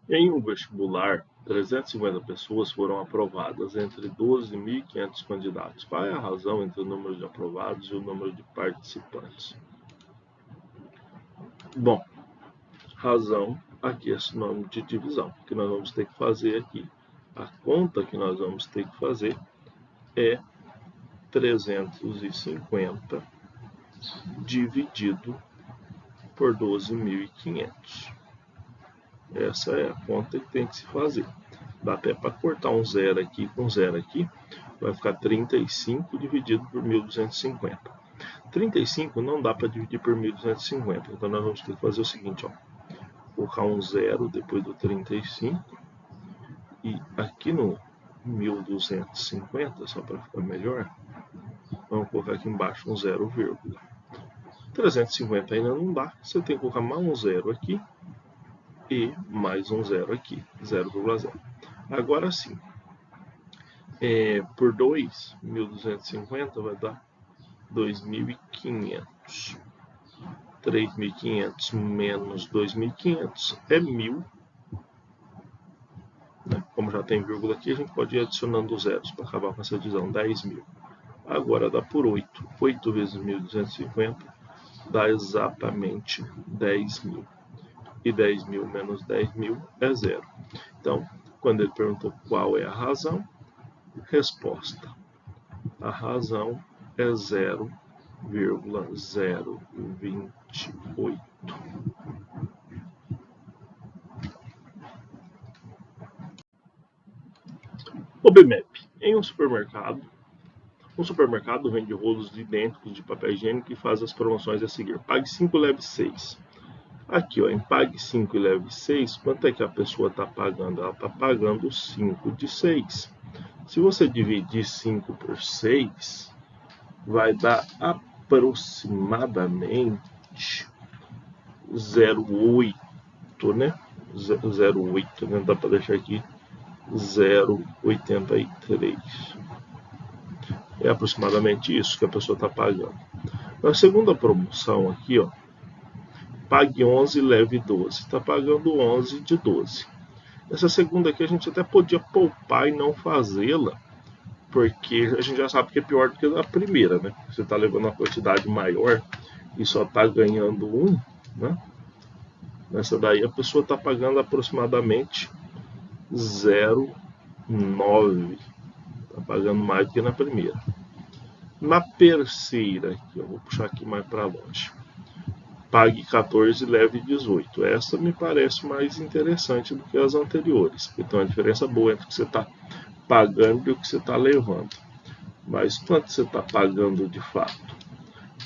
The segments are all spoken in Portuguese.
Em um vestibular, 350 pessoas foram aprovadas entre 12.500 candidatos. Qual é a razão entre o número de aprovados e o número de participantes? Bom, razão aqui é sinônimo de divisão, que nós vamos ter que fazer aqui. A conta que nós vamos ter que fazer é 350 dividido por 12.500. Essa é a conta que tem que se fazer. Dá até para cortar um zero aqui com zero aqui, vai ficar 35 dividido por 1.250. 35 não dá para dividir por 1.250, então nós vamos ter que fazer o seguinte, ó, colocar um zero depois do 35 e aqui no 1.250, só para ficar melhor, vamos colocar aqui embaixo um 0, 350 ainda não dá, você tem que colocar mais um zero aqui e mais um zero aqui, 0,0. Agora sim, por 2, 1.250 vai dar 2.500. 3.500 menos 2.500 é 1.000. Como já tem vírgula aqui, a gente pode ir adicionando zeros para acabar com essa divisão, 10.000. Agora dá por 8. 8 vezes 1.250 dá exatamente 10.000. E 10.000 menos 10.000 é zero. Então, quando ele perguntou qual é a razão, resposta. A razão é 0,028. OBMAP. Em um supermercado vende rolos idênticos de papel higiênico e faz as promoções a seguir. Pague 5, leve 6. Aqui, ó, em pague 5 e leve 6, quanto é que a pessoa está pagando? Ela está pagando 5 de 6. Se você dividir 5 por 6, vai dar aproximadamente 0,8, né? 0,8, né? Dá para deixar aqui 0,83. É aproximadamente isso que a pessoa está pagando. Na segunda promoção aqui, ó, pague 11 e leve 12. Está pagando 11 de 12. Essa segunda aqui a gente até podia poupar e não fazê-la, porque a gente já sabe que é pior do que a primeira, né? Você está levando uma quantidade maior e só está ganhando 1, né? Nessa daí a pessoa está pagando aproximadamente 0,9. Está pagando mais do que na primeira. Na terceira, aqui, eu vou puxar aqui mais para longe. Pague 14 e leve 18. Essa me parece mais interessante do que as anteriores, porque tem uma diferença boa entre o que você está pagando e o que você está levando. Mas quanto você está pagando de fato?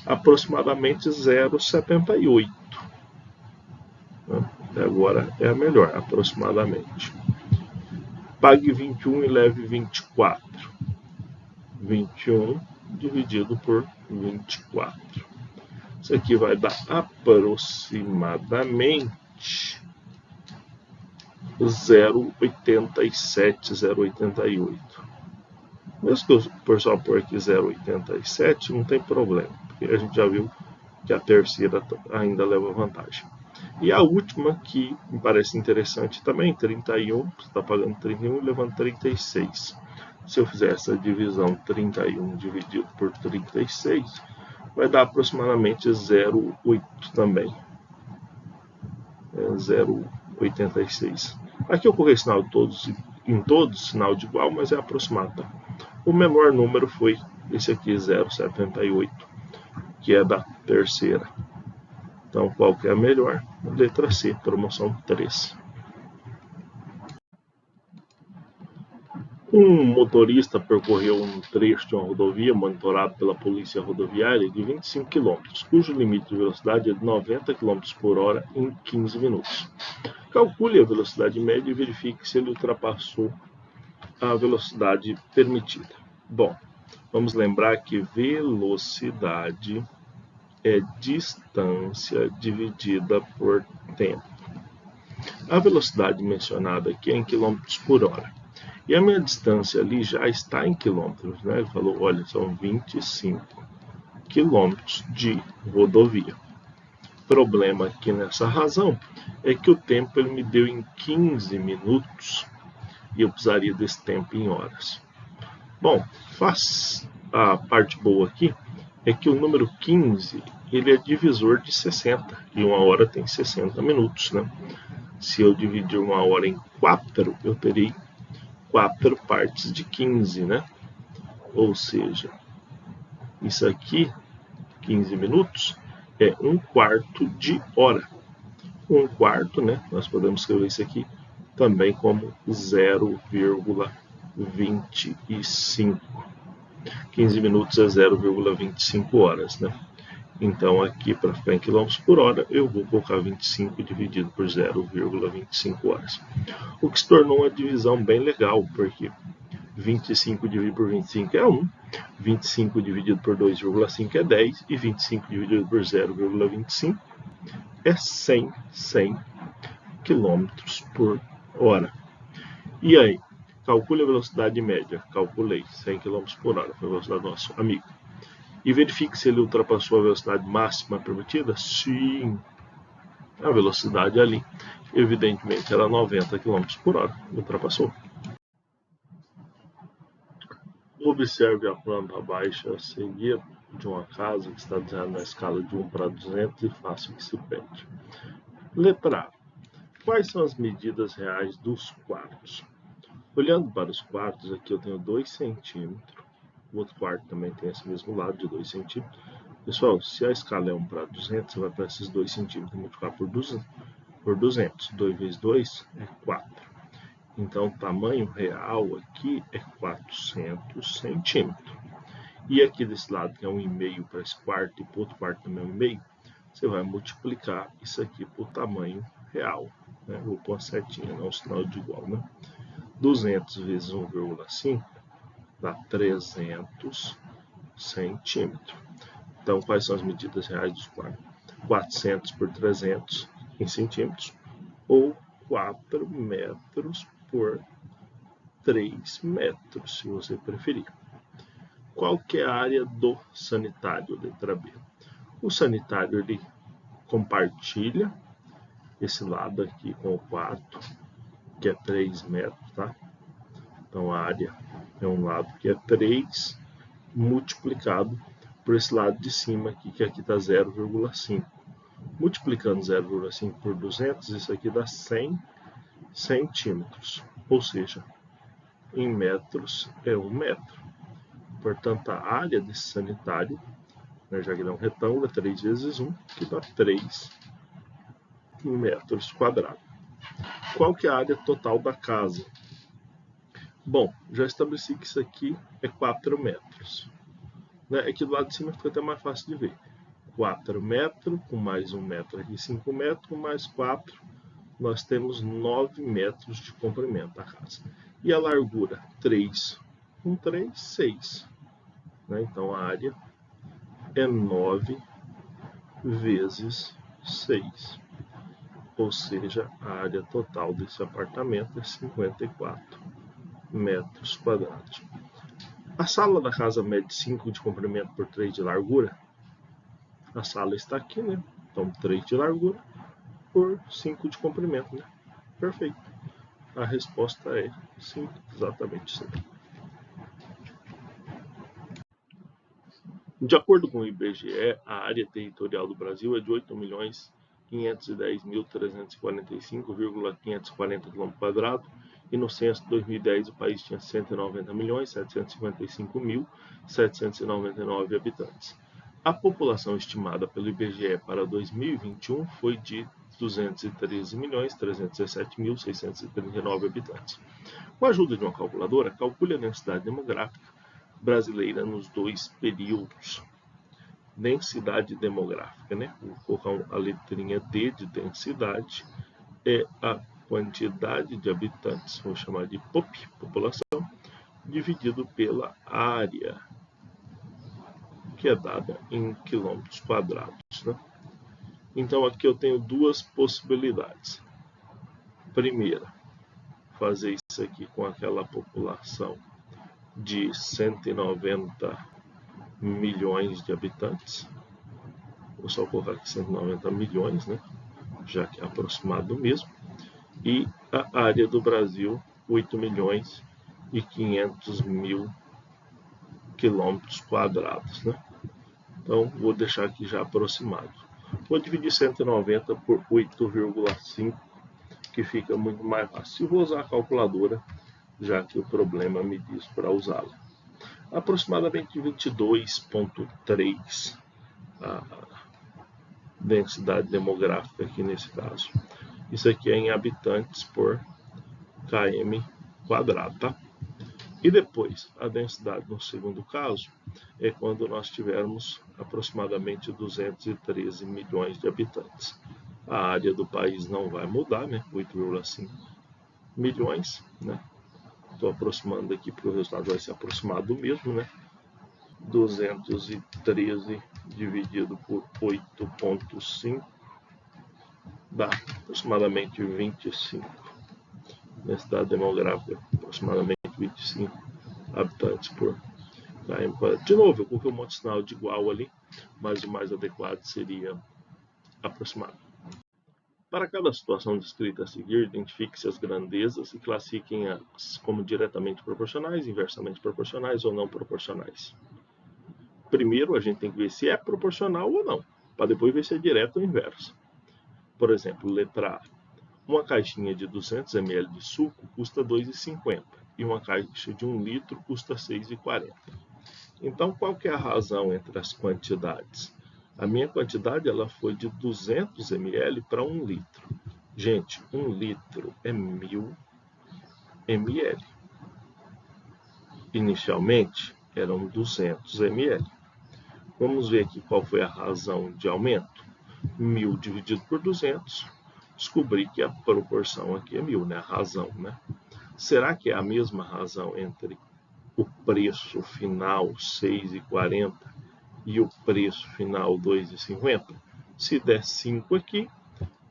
Aproximadamente 0,78. Agora é a melhor, aproximadamente. Pague 21 e leve 24. 21 dividido por 24. Isso aqui vai dar aproximadamente 0,87, 0,88. Mesmo que o pessoal pôr aqui 0,87, não tem problema, porque a gente já viu que a terceira ainda leva vantagem. E a última, que me parece interessante também, 31, você está pagando 31 e levando 36. Se eu fizer essa divisão 31 dividido por 36, vai dar aproximadamente 0,8 também. 0,86. Aqui eu coloquei sinal em todos, sinal de igual, mas é aproximado. O menor número foi esse aqui, 0,78, que é da terceira. Então, qual que é a melhor? Letra C, promoção 3. Um motorista percorreu um trecho de uma rodovia monitorado pela polícia rodoviária de 25 km, cujo limite de velocidade é de 90 km por hora em 15 minutos. Calcule a velocidade média e verifique se ele ultrapassou a velocidade permitida. Bom, vamos lembrar que velocidade é distância dividida por tempo. A velocidade mencionada aqui é em km por hora. E a minha distância ali já está em quilômetros, né? Ele falou, olha, são 25 quilômetros de rodovia. problema aqui nessa razão é que o tempo ele me deu em 15 minutos e eu precisaria desse tempo em horas. Bom, a parte boa aqui é que o número 15 ele é divisor de 60 e uma hora tem 60 minutos, né? Se eu dividir uma hora em 4, eu terei 4 partes de 15, né? Ou seja, isso aqui, 15 minutos, é 1/4 de hora. 1/4, né? Nós podemos escrever isso aqui também como 0,25. 15 minutos é 0,25 horas, né? Então, aqui para ficar em quilômetros por hora, eu vou colocar 25 dividido por 0,25 horas. O que se tornou uma divisão bem legal, porque 25 dividido por 25 é 1, 25 dividido por 2,5 é 10, e 25 dividido por 0,25 é 100 km por hora. E aí? Calcule a velocidade média. Calculei, 100 km por hora, foi a velocidade do nosso amigo. E verifique se ele ultrapassou a velocidade máxima permitida. Sim, a velocidade ali, evidentemente, era 90 km por hora. Ultrapassou. Observe a planta baixa a seguir de uma casa que está desenhada na escala de 1 para 200 e faça o que se pede. Letra A. Quais são as medidas reais dos quartos? Olhando para os quartos, aqui eu tenho 2 centímetros. O outro quarto também tem esse mesmo lado de 2 centímetros. Pessoal, se a escala é 1 para 200, você vai para esses 2 centímetros multiplicar por 200. 2 vezes 2 é 4. Então, o tamanho real aqui é 400 centímetros. E aqui desse lado, que é 1,5 para esse quarto e para o outro quarto também é 1,5, você vai multiplicar isso aqui por tamanho real. Né? Vou pôr uma setinha, não um sinal de igual. Né? 200 vezes 1,5 dá 300 centímetros. Então, quais são as medidas reais dos quartos? 400 por 300 em centímetros, ou 4 metros por 3 metros, se você preferir. Qual que é a área do sanitário, letra B? O sanitário ele compartilha esse lado aqui com o quarto, que é 3 metros, tá? Então, a área é um lado que é 3 multiplicado por esse lado de cima aqui, que aqui está 0,5. Multiplicando 0,5 por 200, isso aqui dá 100 centímetros. Ou seja, em metros é 1 metro. Portanto, a área desse sanitário, né, já que ele é um retângulo, é 3 vezes 1, que dá 3 metros quadrados. Qual que é a área total da casa? Bom, já estabeleci que isso aqui é 4 metros. Né? Aqui do lado de cima fica até mais fácil de ver. 4 metros, com mais 1 metro aqui, 5 metros, mais 4, nós temos 9 metros de comprimento da casa. E a largura? 3. Com 3, 6. Né? Então, a área é 9 vezes 6. Ou seja, a área total desse apartamento é 54 metros quadrados. A sala da casa mede 5 de comprimento por 3 de largura. A sala está aqui, né? Então, 3 de largura por 5 de comprimento, né? Perfeito. A resposta é sim, exatamente isso. De acordo com o IBGE, a área territorial do Brasil é de 8.510.345,540 km² e no censo de 2010 o país tinha 190.755.799 habitantes. A população estimada pelo IBGE para 2021 foi de 213.317.639 habitantes. Com a ajuda de uma calculadora, calcule a densidade demográfica brasileira nos 2 períodos. Densidade demográfica, né? Vou colocar a letrinha D de densidade, é a quantidade de habitantes, vou chamar de POP, população, dividido pela área, que é dada em quilômetros quadrados. Né? Então, aqui eu tenho 2 possibilidades. Primeira, fazer isso aqui com aquela população de 190 milhões de habitantes. vou só colocar aqui 190 milhões, né? Já que é aproximado mesmo. E a área do Brasil, 8 milhões e 500 mil quilômetros quadrados, né? Então, vou deixar aqui já aproximado. Vou dividir 190 por 8,5, que fica muito mais fácil. Vou usar a calculadora, já que o problema me diz para usá-la. Aproximadamente 22,3 a densidade demográfica aqui nesse caso. Isso aqui é em habitantes por km quadrado, tá? E depois, a densidade no segundo caso é quando nós tivermos aproximadamente 213 milhões de habitantes. A área do país não vai mudar, né? 8,5 milhões, né? Estou aproximando aqui porque o resultado vai ser aproximado mesmo, né? 213 dividido por 8,5 dá aproximadamente 25. Densidade demográfica, aproximadamente 25 habitantes por km. De novo, eu coloquei um monte de sinal de igual ali, mas o mais adequado seria aproximado. Para cada situação descrita a seguir, identifique-se as grandezas e classifiquem-as como diretamente proporcionais, inversamente proporcionais ou não proporcionais. Primeiro, a gente tem que ver se é proporcional ou não, para depois ver se é direto ou inverso. Por exemplo, letra A. Uma caixinha de 200 ml de suco custa R$ 2,50 e uma caixa de 1 litro custa R$ 6,40. Então, qual que é a razão entre as quantidades? A minha quantidade ela foi de 200 ml para 1 litro. Gente, 1 litro é 1000 ml. Inicialmente, eram 200 ml. Vamos ver aqui qual foi a razão de aumento. 1000 dividido por 200. Descobri que a proporção aqui é 1000, né? A razão, né? Será que é a mesma razão entre o preço final R$ 6,40 e o preço final R$ 2,50? Se der 5 aqui,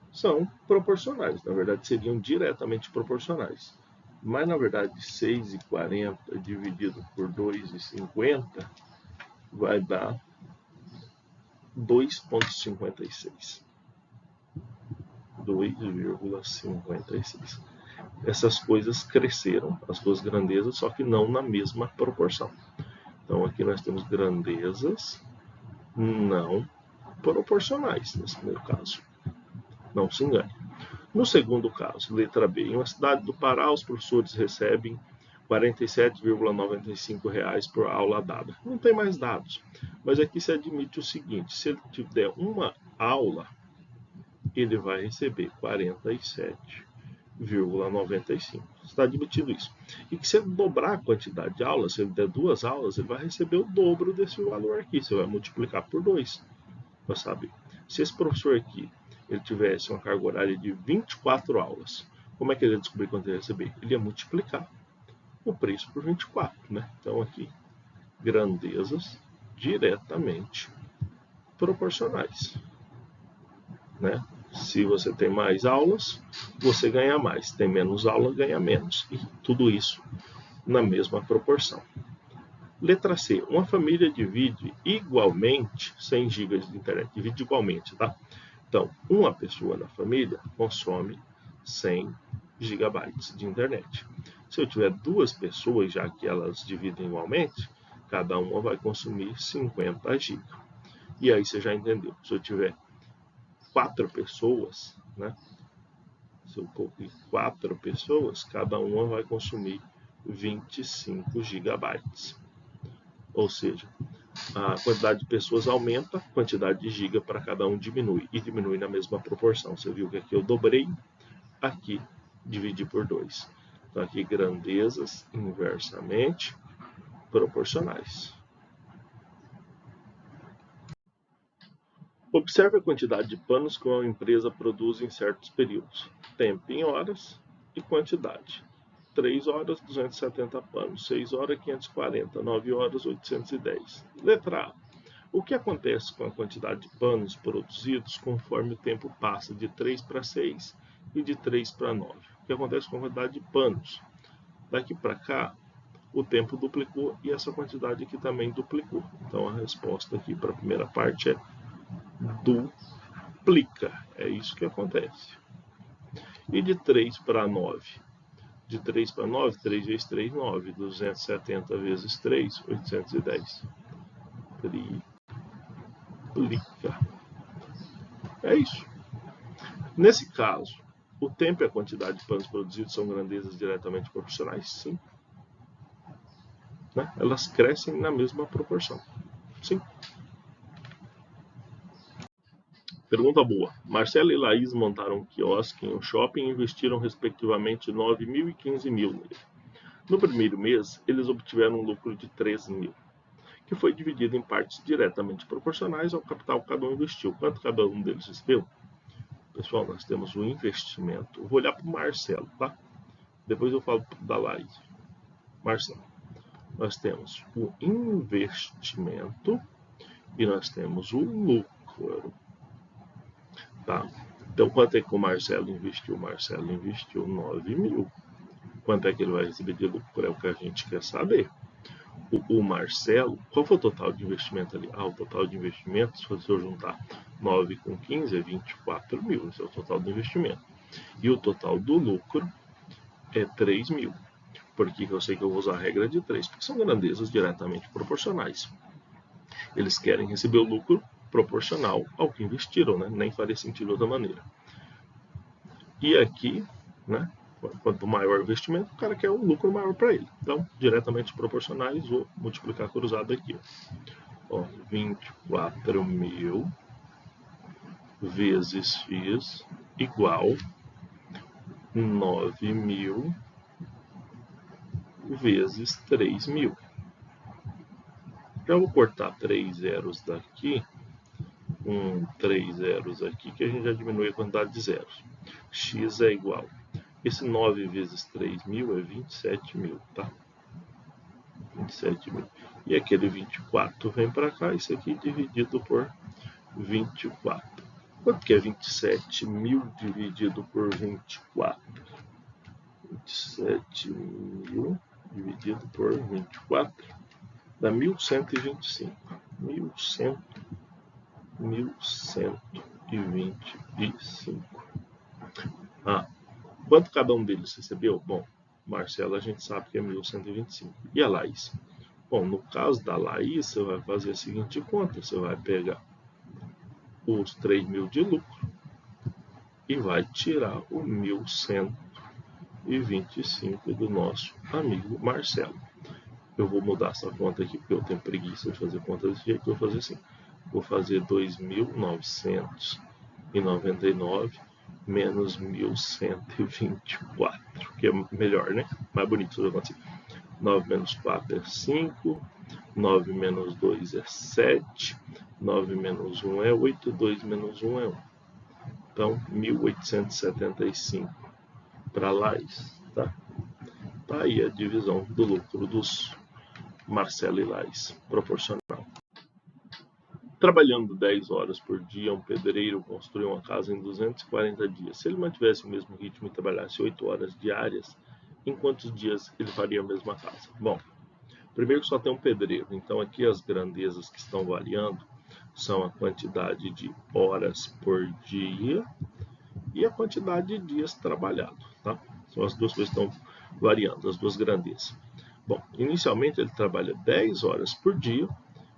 são proporcionais. Na verdade, seriam diretamente proporcionais. Mas, na verdade, 6,40 dividido por 2,50 vai dar 2,56. 2,56. Essas coisas cresceram, as duas grandezas, só que não na mesma proporção. Então aqui nós temos grandezas não proporcionais nesse primeiro caso. Não se engane. No segundo caso, letra B, em uma cidade do Pará, os professores recebem R$ 47,95 por aula dada. Não tem mais dados, mas aqui se admite o seguinte: se ele tiver uma aula, ele vai receber R$ 47,95. Está admitido isso. E que se ele dobrar a quantidade de aulas, se ele der 2 aulas, ele vai receber o dobro desse valor aqui. Você vai multiplicar por 2 para saber. Se esse professor aqui ele tivesse uma carga horária de 24 aulas, como é que ele ia descobrir quanto ele ia receber? Ele ia multiplicar o preço por 24, né? Então aqui, grandezas diretamente proporcionais, né? Se você tem mais aulas, você ganha mais. Tem menos aula, ganha menos. E tudo isso na mesma proporção. Letra C. Uma família divide igualmente 100 GB de internet. Divide igualmente, tá? Então, uma pessoa na família consome 100 GB de internet. Se eu tiver 2 pessoas, já que elas dividem igualmente, cada uma vai consumir 50 GB. E aí você já entendeu. Se eu tiver 4 pessoas, né? Se eu coloquei 4 pessoas, cada uma vai consumir 25 gigabytes. Ou seja, a quantidade de pessoas aumenta, a quantidade de giga para cada um diminui. E diminui na mesma proporção. Você viu que aqui eu dobrei, aqui dividi por 2. Então aqui grandezas inversamente proporcionais. Observe a quantidade de panos que uma empresa produz em certos períodos. Tempo em horas e quantidade. 3 horas, 270 panos. 6 horas, 540. 9 horas, 810. Letra A. O que acontece com a quantidade de panos produzidos conforme o tempo passa de 3 para 6 e de 3 para 9? O que acontece com a quantidade de panos? Daqui para cá, o tempo duplicou e essa quantidade aqui também duplicou. Então a resposta aqui para a primeira parte é duplica. É isso que acontece. E de 3 para 9? De 3 para 9, 3 vezes 3, 9. 270 vezes 3, 810. Triplica. É isso. Nesse caso, o tempo e a quantidade de panos produzidos são grandezas diretamente proporcionais? Sim. Né? Elas crescem na mesma proporção. Sim. Pergunta boa. Marcelo e Laís montaram um quiosque em um shopping e investiram respectivamente 9 mil e 15 mil nele. No primeiro mês, eles obtiveram um lucro de 3 mil, que foi dividido em partes diretamente proporcionais ao capital que cada um investiu. Quanto cada um deles recebeu? Pessoal, nós temos o investimento. Eu vou olhar para o Marcelo, tá? Depois eu falo da Laís. Marcelo. Nós temos o investimento e nós temos o lucro. Tá? Então, quanto é que o Marcelo investiu? O Marcelo investiu 9 mil. Quanto é que ele vai receber de lucro? É o que a gente quer saber. O Marcelo, qual foi o total de investimento ali? O total de investimento, se eu juntar 9 com 15, é 24 mil. Esse é o total do investimento. E o total do lucro é 3 mil. Por que eu sei que eu vou usar a regra de 3? Porque são grandezas diretamente proporcionais. Eles querem receber o lucro proporcional ao que investiram, né? Nem faria sentido de outra maneira. E aqui, né? Quanto maior o investimento, o cara quer um lucro maior para ele. Então, diretamente proporcionais, vou multiplicar cruzado aqui. Ó, 24 mil vezes x igual 9 mil vezes 3 mil. Já vou cortar 3 zeros daqui, 3 zeros aqui, que a gente já diminui a quantidade de zeros. X é igual. Esse 9 vezes 3 mil é 27 mil, tá? 27 mil. E aquele 24 vem para cá, isso aqui dividido por 24. Quanto que é 27 mil dividido por 24? 27 mil dividido por 24 dá 1125. 1125. Quanto cada um deles recebeu? Bom, Marcelo a gente sabe que é 1125. E a Laís? Bom, no caso da Laís, você vai fazer a seguinte conta. Você vai pegar os 3 mil de lucro e vai tirar o 1125 do nosso amigo Marcelo. Eu vou mudar essa conta aqui, porque eu tenho preguiça de fazer conta desse jeito. Eu vou fazer assim. Vou fazer 2.999 menos 1124, que é melhor, né? Mais bonito fazer conta assim. 9 menos 4 é 5, 9 menos 2 é 7, 9 menos 1 é 8, 2 menos 1 é 1. Então, 1875 para Laís, tá? Tá aí a divisão do lucro dos Marcelo e Laís, proporcional. Trabalhando 10 horas por dia, um pedreiro construiu uma casa em 240 dias. Se ele mantivesse o mesmo ritmo e trabalhasse 8 horas diárias, em quantos dias ele faria a mesma casa? Bom, primeiro só tem um pedreiro, então aqui as grandezas que estão variando são a quantidade de horas por dia e a quantidade de dias trabalhados, tá? São as duas coisas que estão variando, as duas grandezas. Bom, inicialmente ele trabalha 10 horas por dia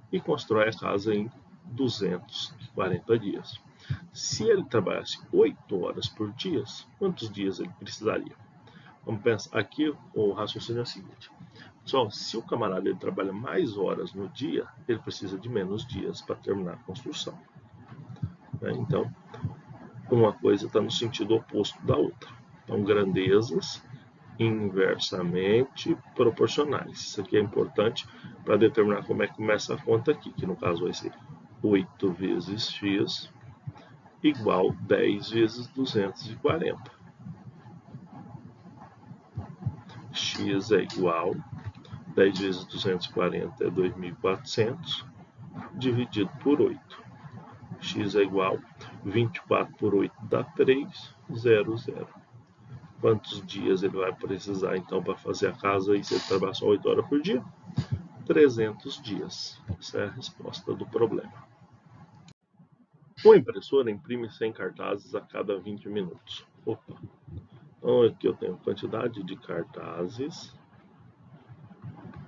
e constrói a casa em 240 dias. Se ele trabalhasse 8 horas por dia, quantos dias ele precisaria? Vamos pensar aqui, o raciocínio é o seguinte. Só se o camarada ele trabalha mais horas no dia, ele precisa de menos dias para terminar a construção. Então, uma coisa está no sentido oposto da outra. Então, grandezas inversamente proporcionais. Isso aqui é importante para determinar como é que começa a conta aqui, que no caso vai ser 8 vezes x igual 10 vezes 240. X é igual 10 vezes 240 é 2.400 dividido por 8. X é igual 24 por 8 dá 3, 0, 0. Quantos dias ele vai precisar então para fazer a casa e se ele trabalhar só 8 horas por dia? 300 dias. Essa é a resposta do problema. Uma impressora imprime 100 cartazes a cada 20 minutos. Opa. Então aqui eu tenho quantidade de cartazes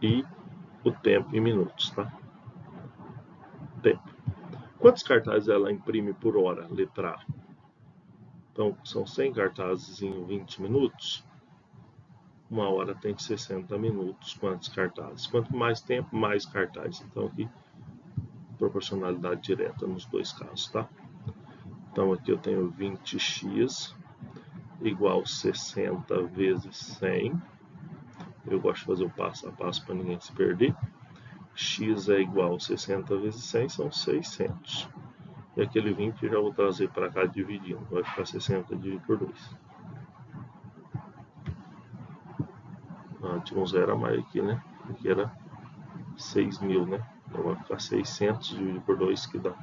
e o tempo em minutos, tá? Tempo. Quantos cartazes ela imprime por hora? Letra A. Então, são 100 cartazes em 20 minutos. Uma hora tem 60 minutos. Quantos cartazes? Quanto mais tempo, mais cartazes. Então, aqui, proporcionalidade direta nos dois casos, tá? Então, aqui eu tenho 20x igual 60 vezes 100. Eu gosto de fazer o passo a passo para ninguém se perder. X é igual a 60 vezes 100, são 600. E aquele 20 eu já vou trazer para cá dividindo. Vai ficar 60 dividido por 2. Tinha um zero a mais aqui, né? Aqui era 6.000, né? Então vai ficar 600 dividido por 2, que dá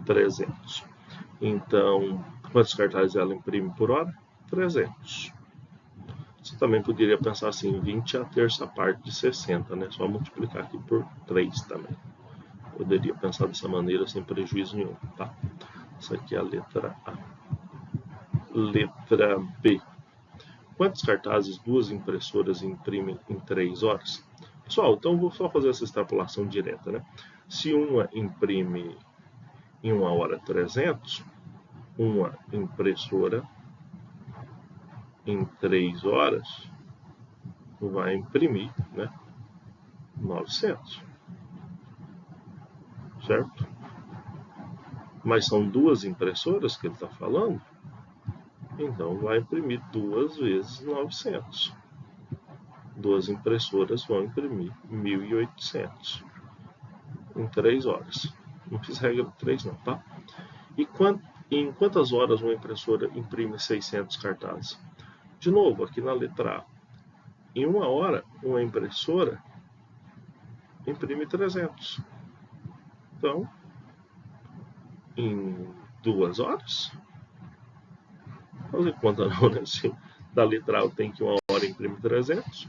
300. Então, quantos cartazes ela imprime por hora? 300. Você também poderia pensar assim, 20 é a terça parte de 60, né? Só multiplicar aqui por 3 também. Poderia pensar dessa maneira sem prejuízo nenhum, tá? Essa aqui é a letra A. Letra B. Quantos cartazes duas impressoras imprimem em 3 horas? Pessoal, então vou só fazer essa extrapolação direta, né? Se uma imprime em 1 hora 300, uma impressora em 3 horas vai imprimir, né, 900, certo? Mas são duas impressoras que ele está falando, então vai imprimir 2 vezes 900. Duas impressoras vão imprimir 1.800 em 3 horas. Não fiz regra de 3 não, tá? E em quantas horas uma impressora imprime 600 cartazes? De novo, aqui na letra A. Em 1 hora, uma impressora imprime 300. Então, em 2 horas? Fazer conta não, né? Se da letra A eu tenho que 1 hora imprime 300,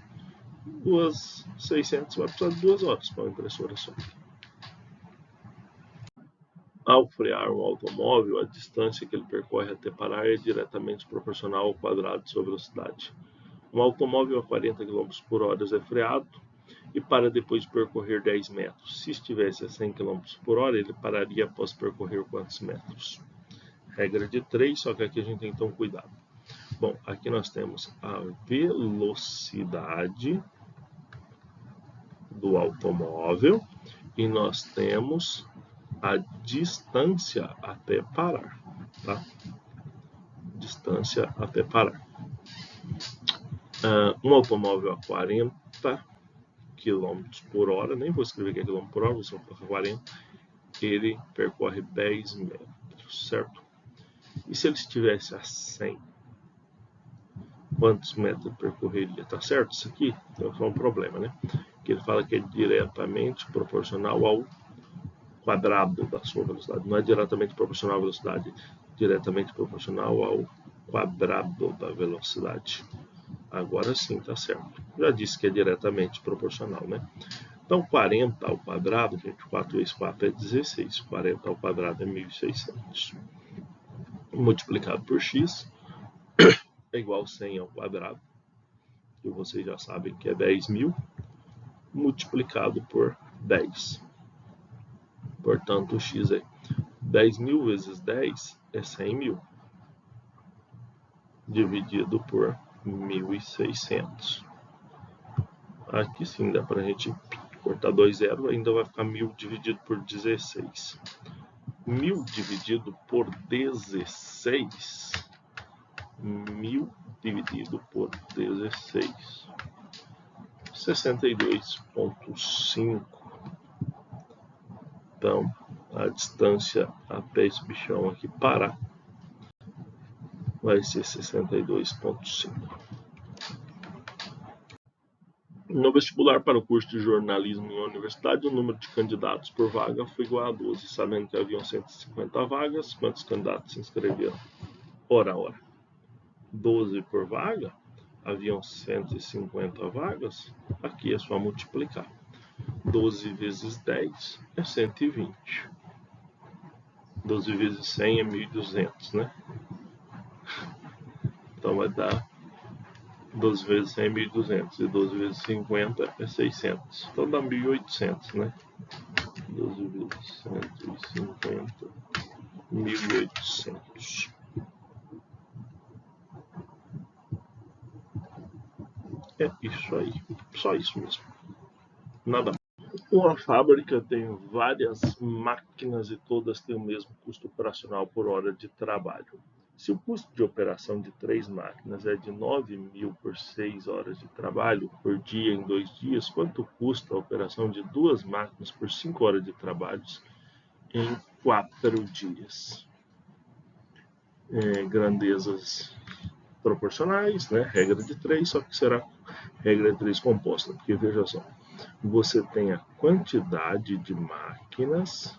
600 vai precisar de 2 horas para uma impressora só. Ao frear um automóvel, a distância que ele percorre até parar é diretamente proporcional ao quadrado de sua velocidade. Um automóvel a 40 km por hora é freado e para depois de percorrer 10 metros. Se estivesse a 100 km por hora, ele pararia após percorrer quantos metros? Regra de 3, só que aqui a gente tem que ter um cuidado. Bom, aqui nós temos a velocidade do automóvel e nós temos a distância até parar, tá? Distância até parar. Um automóvel a 40 km por hora, nem vou escrever que é km por hora, vou só colocar 40, ele percorre 10 metros, certo? E se ele estivesse a 100, quantos metros percorreria? Tá certo isso aqui? Então é um problema, né? Que ele fala que é diretamente proporcional ao quadrado da sua velocidade. Não é diretamente proporcional à velocidade, diretamente proporcional ao quadrado da velocidade. Agora sim, tá certo. Já disse que é diretamente proporcional, né? Então, 40 ao quadrado, gente, 4 vezes 4 é 16. 40 ao quadrado é 1.600. Multiplicado por x é igual a 100 ao quadrado, que vocês já sabem que é 10.000, multiplicado por 10. Portanto, o x é 10.000 vezes 10 é 100.000, dividido por 1.600. Aqui sim dá para a gente cortar 2 zeros, ainda vai ficar 1.000 dividido por 16. 1.000 dividido por 16. 1.000 dividido por 16. 62,5. Então, a distância até esse bichão aqui parar vai ser 62,5. No vestibular para o curso de jornalismo em uma universidade, o número de candidatos por vaga foi igual a 12, sabendo que haviam 150 vagas. Quantos candidatos se inscreveram? Ora, 12 por vaga, haviam 150 vagas, aqui é só multiplicar. 12 vezes 10 é 120. 12 vezes 100 é 1.200, né? Então vai dar 12 vezes 100 é 1.200 e 12 vezes 50 é 600. Então dá 1.800, né? 12 vezes 150, 1.800. É isso aí. Só isso mesmo. Nada mais. Uma fábrica tem várias máquinas e todas têm o mesmo custo operacional por hora de trabalho. Se o custo de operação de 3 máquinas é de 9.000 por 6 horas de trabalho por dia em 2 dias, quanto custa a operação de 2 máquinas por 5 horas de trabalho em 4 dias? Grandezas proporcionais, né? Regra de 3, só que será regra de 3 composta, porque veja só, você tem a quantidade de máquinas,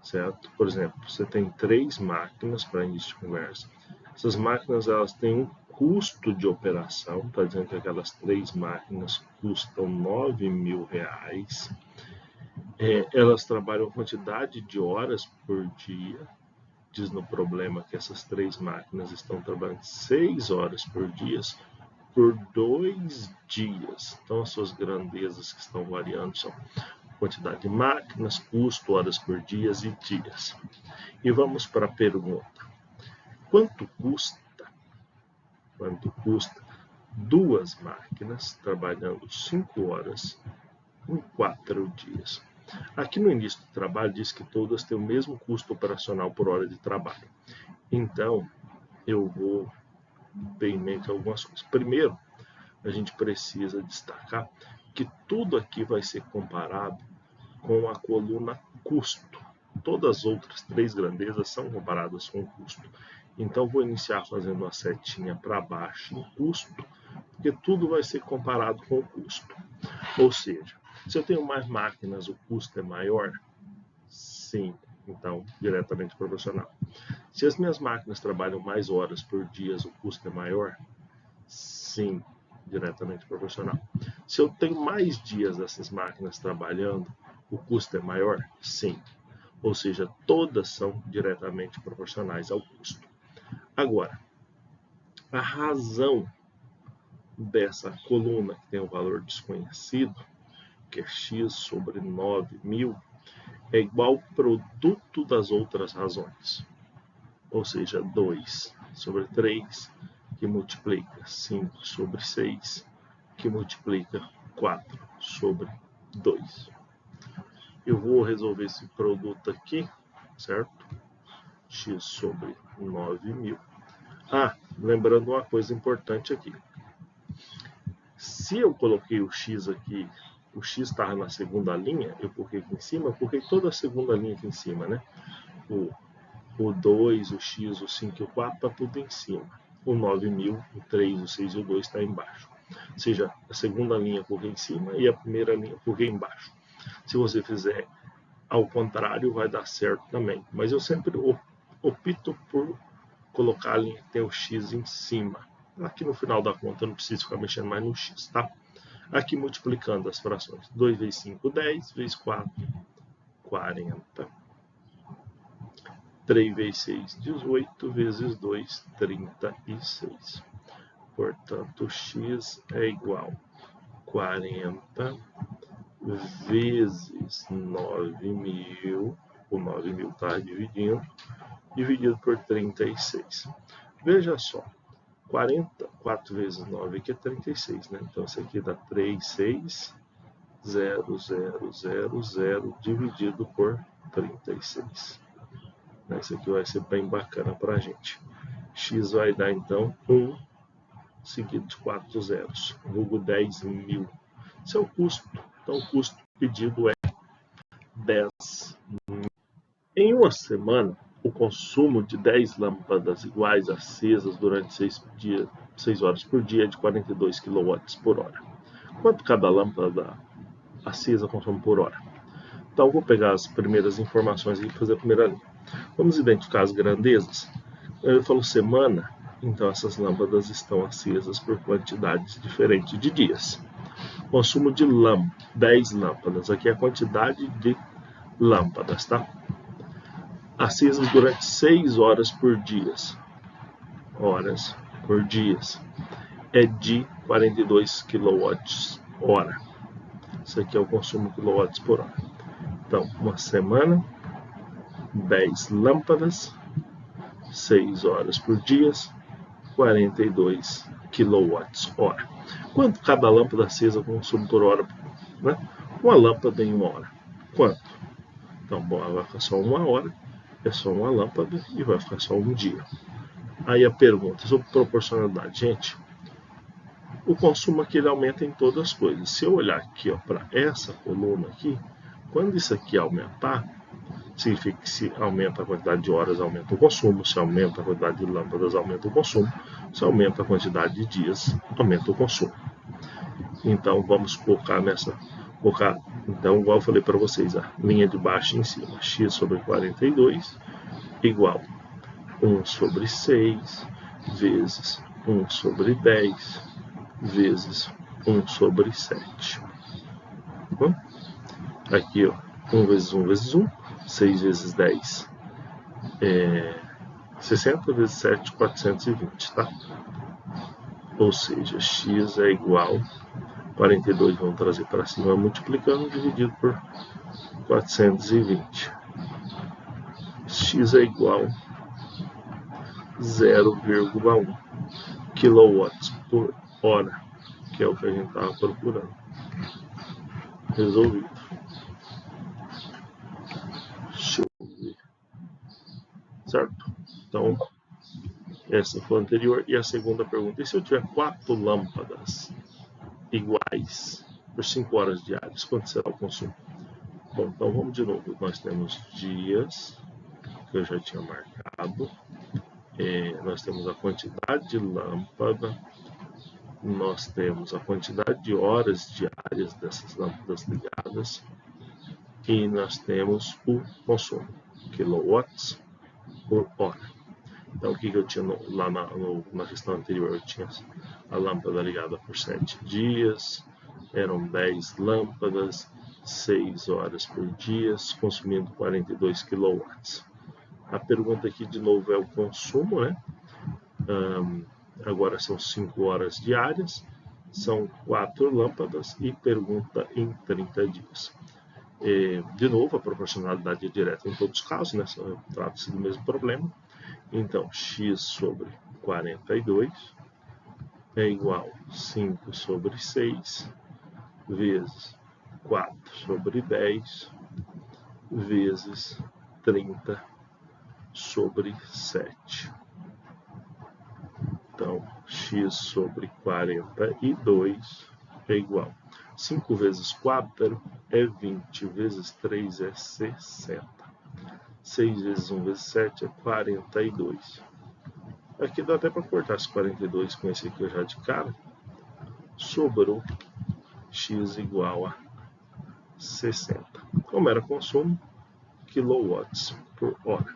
certo? Por exemplo, você tem 3 máquinas para início de conversa. Essas máquinas elas têm um custo de operação, está dizendo que aquelas 3 máquinas custam R$9.000. Elas trabalham a quantidade de horas por dia. Diz no problema que essas 3 máquinas estão trabalhando 6 horas por dia por 2 dias. Então, as suas grandezas que estão variando são quantidade de máquinas, custo, horas por dia e dias. E vamos para a pergunta. Quanto custa 2 máquinas trabalhando 5 horas em 4 dias? Aqui no início do trabalho diz que todas têm o mesmo custo operacional por hora de trabalho. Então, eu vou ter em mente algumas coisas. Primeiro, a gente precisa destacar que tudo aqui vai ser comparado com a coluna custo. Todas as outras 3 grandezas são comparadas com o custo. Então, vou iniciar fazendo uma setinha para baixo no custo, porque tudo vai ser comparado com o custo. Ou seja, se eu tenho mais máquinas, o custo é maior? Sim, então diretamente proporcional. Se as minhas máquinas trabalham mais horas por dia, o custo é maior? Sim, diretamente proporcional. Se eu tenho mais dias dessas máquinas trabalhando, o custo é maior? Sim. Ou seja, todas são diretamente proporcionais ao custo. Agora, a razão dessa coluna que tem um valor desconhecido, que é x sobre 9.000, é igual ao produto das outras razões. Ou seja, 2 sobre 3, que multiplica 5 sobre 6, que multiplica 4 sobre 2. Eu vou resolver esse produto aqui, certo? X sobre 9.000. Lembrando uma coisa importante aqui. Se eu coloquei o x aqui, o x estava na segunda linha, eu coloquei aqui em cima, eu coloquei toda a segunda linha aqui em cima, né? O 2, o x, o 5 e o 4 está tudo em cima. O 9.000, o 3, o 6 e o 2 está embaixo. Ou seja, a segunda linha eu coloquei em cima e a primeira linha eu coloquei embaixo. Se você fizer ao contrário, vai dar certo também. Mas eu sempre opto por colocar a linha que tem o x em cima. Aqui no final da conta eu não preciso ficar mexendo mais no x, tá? Aqui multiplicando as frações. 2 vezes 5, 10. Vezes 4, 40. 3 vezes 6, 18. Vezes 2, 36. Portanto, x é igual a 40 vezes 9.000. O 9.000 está dividido por 36. Veja só, 4 vezes 9 aqui é 36, né? Então, isso aqui dá 36,0000 dividido por 36. Isso aqui vai ser bem bacana para a gente. X vai dar, então, 1 seguido de 4 zeros, vulgo 10.000. Esse é o custo. Então, o custo pedido é 10.000. Em uma semana, o consumo de 10 lâmpadas iguais acesas durante 6 horas por dia é de 42 kW por hora. Quanto cada lâmpada acesa consome por hora? Então, vou pegar as primeiras informações aqui e fazer a primeira linha. Vamos identificar as grandezas. Ele falou semana, então essas lâmpadas estão acesas por quantidades diferentes de dias. Consumo de 10 lâmpadas. Aqui é a quantidade de lâmpadas, tá? acesas durante 6 horas por dia. É de 42 kWh. Isso aqui é o consumo kW por hora. Então, uma semana, 10 lâmpadas, 6 horas por dia, 42 kWh. Quanto cada lâmpada acesa consome por hora? Né? Uma lâmpada em 1 hora. Quanto? Então, bom, vai ficar só 1 hora, é só uma lâmpada e vai ficar só um dia. Aí a pergunta sobre proporcionalidade. Gente, o consumo aqui ele aumenta em todas as coisas. Se eu olhar aqui para essa coluna aqui, quando isso aqui aumentar, significa que se aumenta a quantidade de horas, aumenta o consumo. Se aumenta a quantidade de lâmpadas, aumenta o consumo. Se aumenta a quantidade de dias, aumenta o consumo. Então, vamos colocar então, igual eu falei para vocês, a linha de baixo em cima, x sobre 42 igual 1 sobre 6 vezes 1 sobre 10 vezes 1 sobre 7. Bom, aqui, 1 vezes 1 vezes 1, 6 vezes 10 60 vezes 7, 420, tá? Ou seja, x é igual 42, vamos trazer para cima multiplicando, dividido por 420. X é igual a 0,1 kW por hora, que é o que a gente estava procurando. Resolvido. Deixa eu ver. Certo? Então, essa foi a anterior. E a segunda pergunta: e se eu tiver 4 lâmpadas iguais por 5 horas diárias, quanto será o consumo? Bom, então vamos de novo. Nós temos dias, que eu já tinha marcado. Nós temos a quantidade de lâmpada. Nós temos a quantidade de horas diárias dessas lâmpadas ligadas. E nós temos o consumo, quilowatts por hora. Então, o que eu tinha lá na questão anterior? Eu tinha a lâmpada ligada por 7 dias, eram 10 lâmpadas, 6 horas por dia, consumindo 42 kW. A pergunta aqui, de novo, é o consumo, né? Agora são 5 horas diárias, são 4 lâmpadas e pergunta em 30 dias. De novo, a proporcionalidade é direta em todos os casos, né? Trata-se do mesmo problema. Então, x sobre 42 é igual a 5 sobre 6 vezes 4 sobre 10 vezes 30 sobre 7. Então, x sobre 42 é igual a 5 vezes 4 é 20, vezes 3 é 60. 6 vezes 1 vezes 7 é 42. Aqui dá até para cortar esse 42 com esse aqui já de cara. Sobrou x igual a 60. Como era consumo? Kilowatts por hora.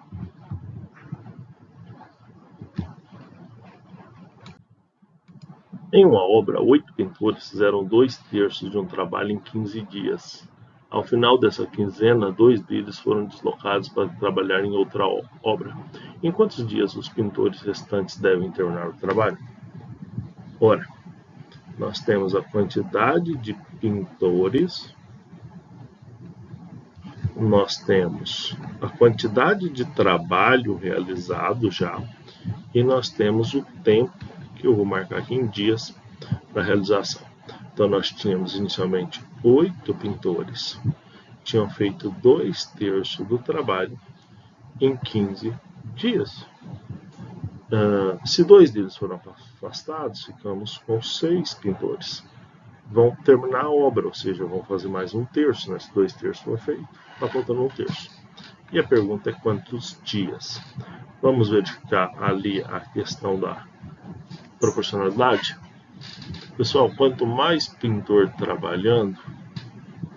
Em uma obra, 8 pintores fizeram 2/3 de um trabalho em 15 dias. Ao final dessa quinzena, 2 deles foram deslocados para trabalhar em outra obra. Em quantos dias os pintores restantes devem terminar o trabalho? Ora, nós temos a quantidade de pintores, nós temos a quantidade de trabalho realizado já, e nós temos o tempo, que eu vou marcar aqui em dias, para realização. Então, nós tínhamos inicialmente 8 pintores, tinham feito 2/3 do trabalho em 15 dias. Se 2 deles foram afastados, ficamos com 6 pintores. Vão terminar a obra, ou seja, vão fazer mais 1/3, né? Se 2/3 for feito, está faltando 1/3. E a pergunta é quantos dias? Vamos verificar ali a questão da proporcionalidade. Pessoal, quanto mais pintor trabalhando,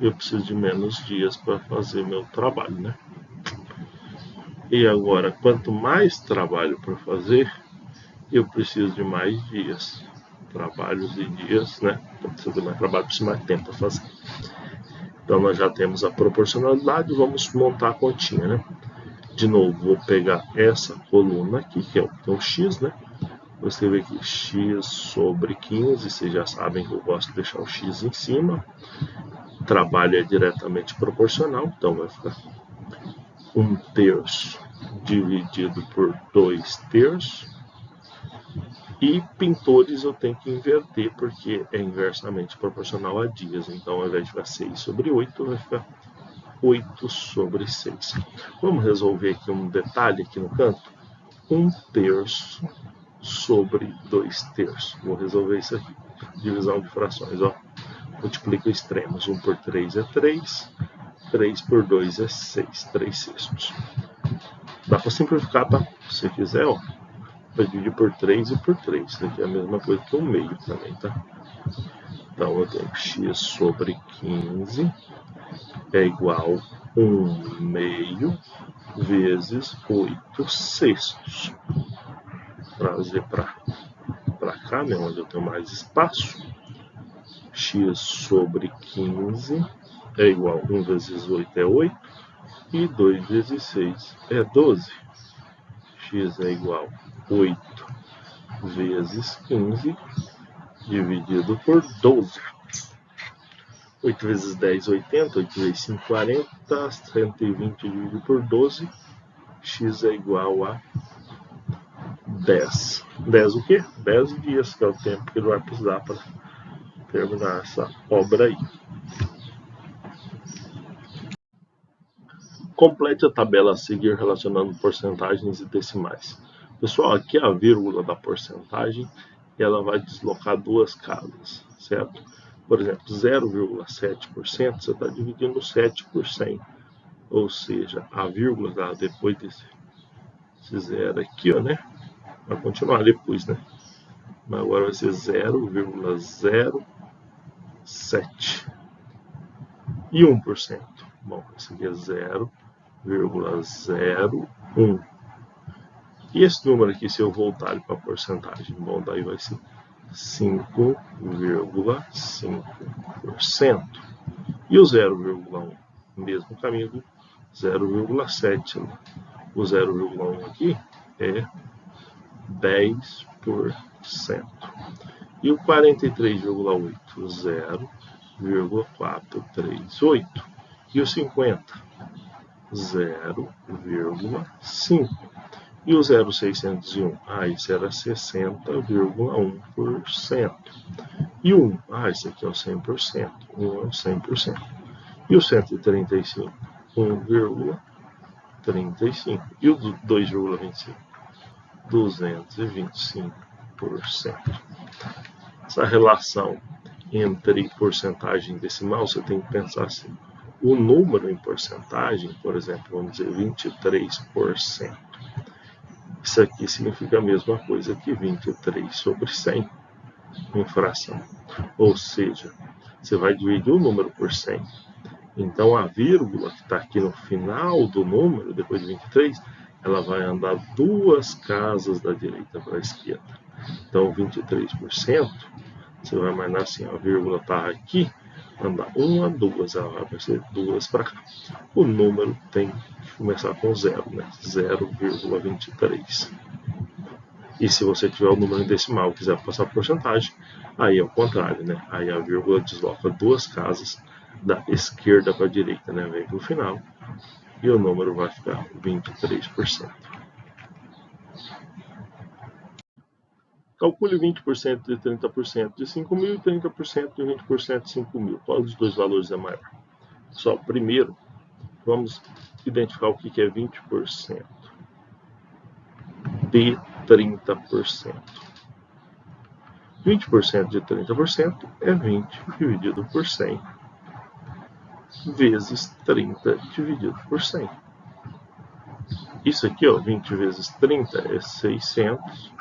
eu preciso de menos dias para fazer meu trabalho, né? E agora, quanto mais trabalho para fazer, eu preciso de mais dias. Trabalhos e dias, né? Eu preciso de mais trabalho, preciso de mais tempo para fazer. Então, nós já temos a proporcionalidade, vamos montar a continha, né? De novo, vou pegar essa coluna aqui, que é o x, né? Vou escrever aqui x sobre 15, vocês já sabem que eu gosto de deixar o x em cima. O trabalho é diretamente proporcional, então vai ficar 1/3 dividido por 2/3. E pintores eu tenho que inverter, porque é inversamente proporcional a dias. Então, ao invés de ficar 6 sobre 8, vai ficar 8 sobre 6. Vamos resolver aqui um detalhe aqui no canto. 1/3 sobre 2/3. Vou resolver isso aqui. Divisão de frações, ó. Multiplica extremos. 1 por 3 é 3. 3 por 2 é 6. 3/6. Dá para simplificar, tá? Se você quiser, ó. Vai dividir por 3 e por 3. Isso aqui é a mesma coisa que 1/2 também, tá? Então, eu tenho x sobre 15 é igual a 1/2 vezes 8/6. Trazer para cá, né, onde eu tenho mais espaço. X sobre 15 é igual a 1 vezes 8 é 8. E 2 vezes 6 é 12. X é igual a 8 vezes 15 dividido por 12. 8 vezes 10, 80. 8 vezes 5, 40. 120 dividido por 12. X é igual a 10. 10 o quê? 10 dias, que é o tempo que ele vai precisar para terminar essa obra aí. Complete a tabela a seguir relacionando porcentagens e decimais. Pessoal, aqui a vírgula da porcentagem, ela vai deslocar duas casas, certo? Por exemplo, 0,7%, você está dividindo 7 por 100. Ou seja, a vírgula tá depois desse zero aqui, ó, né? Vai continuar depois, né? Mas agora vai ser 0,07. E 1%. Bom, esse aqui é 0,01. E esse número aqui, se eu voltar para a porcentagem, bom, daí vai ser 5,5%. E o 0,1? Mesmo caminho do 0,7. O 0,1 aqui é 10%. E o 43,8? 0,438. E o 50? 0,5. E o 0,601? Esse era 60,1%. E o 1? Esse aqui é o 100%. 1 é o 100%. E o 135? 1,35. E o 2,25? 225%. Essa relação entre porcentagem e decimal, você tem que pensar assim. O número em porcentagem, por exemplo, vamos dizer 23%. Isso aqui significa a mesma coisa que 23 sobre 100 em fração. Ou seja, você vai dividir o número por 100. Então, a vírgula que está aqui no final do número, depois de 23, ela vai andar duas casas da direita para a esquerda. Então, 23%, você vai imaginar assim, a vírgula está aqui, andar 1 a 2, ela vai aparecer 2 para cá. O número tem que começar com 0, né? 0,23. E se você tiver o número em decimal e quiser passar a porcentagem, aí é o contrário, né? Aí a vírgula desloca duas casas da esquerda para a direita, né? Vem para o final e o número vai ficar 23%. Calcule 20% de 30% de 5.000 e 30% de 20% de 5.000. Qual dos dois valores é maior? Só, primeiro, vamos identificar o que é 20% de 30%. 20% de 30% é 20 dividido por 100 vezes 30 dividido por 100. Isso aqui, ó, 20 vezes 30 é 600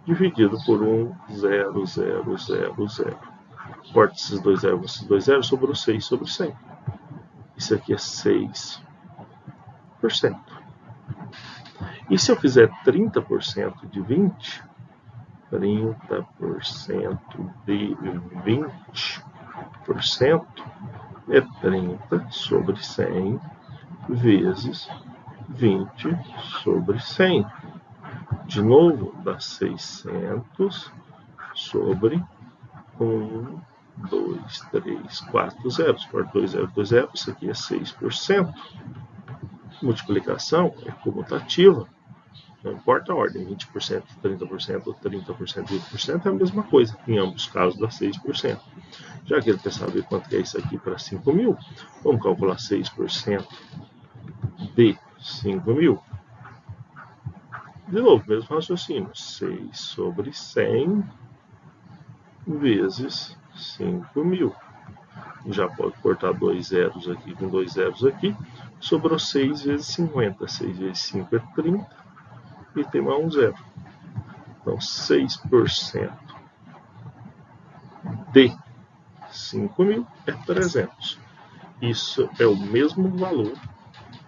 dividido por 1,0000. Corta esses dois zeros, sobrou 6 sobre 100. Isso aqui é 6%. E se eu fizer 30% de 20, 30% de 20% é 30 sobre 100 vezes 20 sobre 100. De novo, dá 600 sobre 1, 2, 3, 4 zeros. Por 2 zeros, 2 zeros, isso aqui é 6%. Multiplicação é comutativa. Não importa a ordem, 20%, 30% ou 30%, 20% é a mesma coisa. Em ambos os casos dá 6%. Já que ele quer saber quanto é isso aqui para 5 mil, vamos calcular 6% de 5 mil. De novo, mesmo raciocínio. 6 sobre 100 vezes 5 mil. Já pode cortar 2 zeros aqui com 2 zeros aqui. Sobrou 6 vezes 50. 6 vezes 5 é 30. E tem mais um zero. Então, 6% de 5 mil é 300. Isso é o mesmo valor,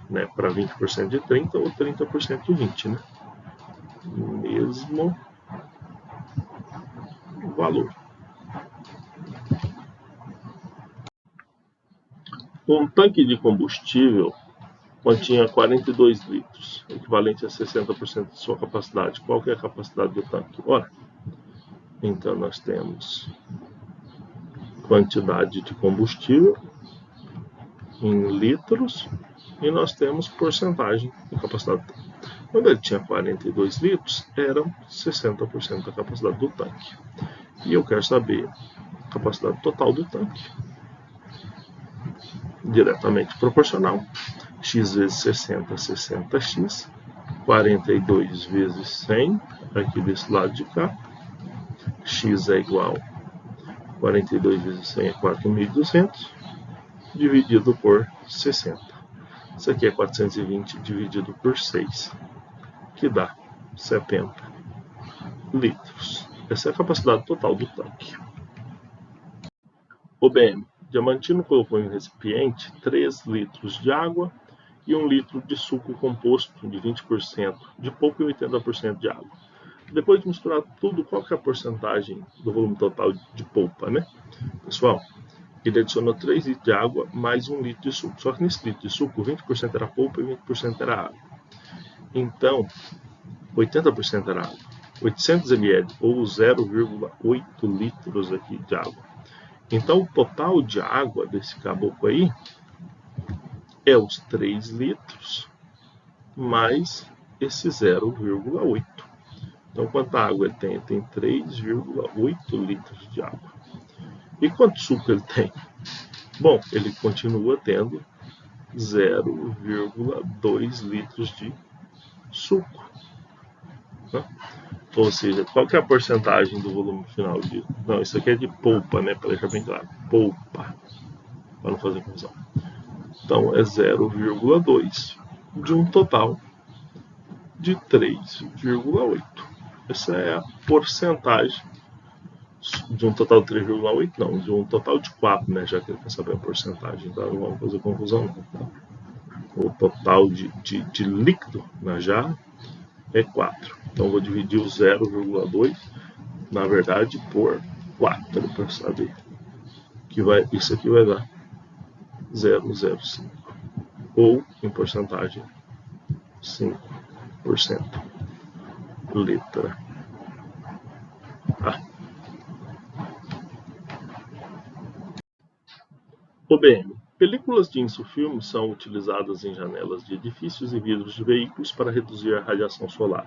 né, para 20% de 30 ou 30% de 20, né? Mesmo valor. Um tanque de combustível continha 42 litros, equivalente a 60% de sua capacidade. Qual que é a capacidade do tanque? Ora, então nós temos quantidade de combustível em litros e nós temos porcentagem de capacidade do tanque. Quando ele tinha 42 litros, eram 60% da capacidade do tanque. E eu quero saber a capacidade total do tanque. Diretamente proporcional. X vezes 60, 60x. 42 vezes 100, aqui desse lado de cá. X é igual a 42 vezes 100 é 4.200, dividido por 60. Isso aqui é 420 dividido por 6, que dá 70 litros. Essa é a capacidade total do tanque. O BM. Diamantino colocou em um recipiente 3 litros de água e 1 litro de suco composto de 20% de polpa e 80% de água. Depois de misturar tudo, qual que é a porcentagem do volume total de polpa, né? Pessoal, ele adicionou 3 litros de água mais 1 litro de suco. Só que nesse litro de suco, 20% era polpa e 20% era água. Então, 80% era água. 800 ml, ou 0,8 litros aqui de água. Então, o total de água desse caboclo aí é os 3 litros mais esse 0,8. Então, quanta água ele tem? Ele tem 3,8 litros de água. E quanto suco ele tem? Bom, ele continua tendo 0,2 litros de suco. Né? Ou seja, qual que é a porcentagem do volume final de... Não, isso aqui é de polpa, né? Para deixar bem claro. Polpa. Para não fazer confusão. Então, é 0,2 de um total de 3,8. Essa é a porcentagem de um total de 3,8, não, de um total de 4, né? Já que ele quer saber a porcentagem, tá? Não vamos fazer confusão, não. Tá? O total de líquido na jarra é 4. Então, vou dividir o 0,2, na verdade, por 4, para saber. Isso aqui vai dar 0,05. Ou, em porcentagem, 5%. Letra A. OBM. Películas de insufilme são utilizadas em janelas de edifícios e vidros de veículos para reduzir a radiação solar.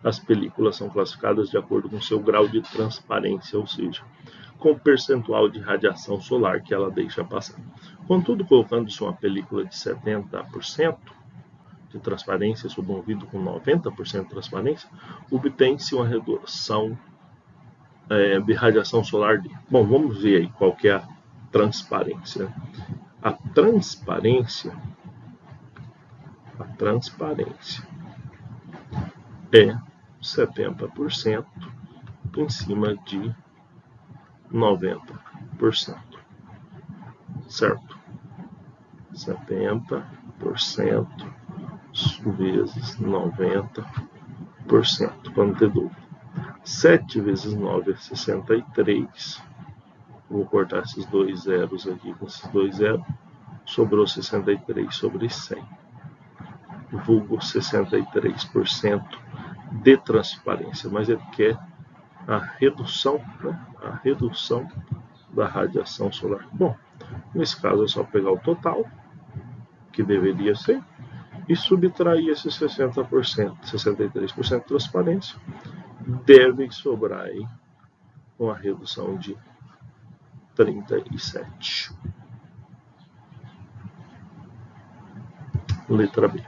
As películas são classificadas de acordo com seu grau de transparência, ou seja, com o percentual de radiação solar que ela deixa passar. Contudo, colocando-se uma película de 70% de transparência sobre um vidro com 90% de transparência, obtém-se uma redução de radiação solar. Bom, vamos ver aí qual que é a transparência. A transparência é 70% em cima de 90%, certo? 70% vezes 90%, para não ter dúvida. 7 vezes 9 é 63. Vou cortar esses 2 zeros aqui com esses 2 zeros. Sobrou 63 sobre 100. vulgo 63% de transparência, mas ele quer a redução, né? A redução da radiação solar. Bom, nesse caso é só pegar o total, que deveria ser, e subtrair esses 60%, 63% de transparência, deve sobrar aí uma redução de 37. Letra B.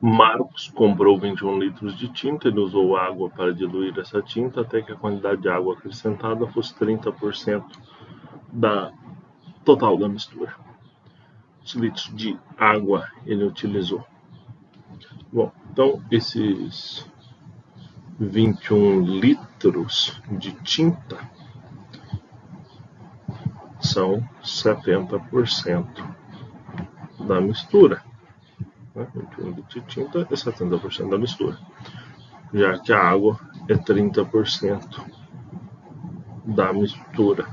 Marcos comprou 21 litros de tinta e usou água para diluir essa tinta até que a quantidade de água acrescentada fosse 30% da total da mistura. Os litros de água ele utilizou. Bom, então esses 21 litros de tinta são 70% da mistura. 21 litros de tinta é 70% da mistura, já que a água é 30% da mistura.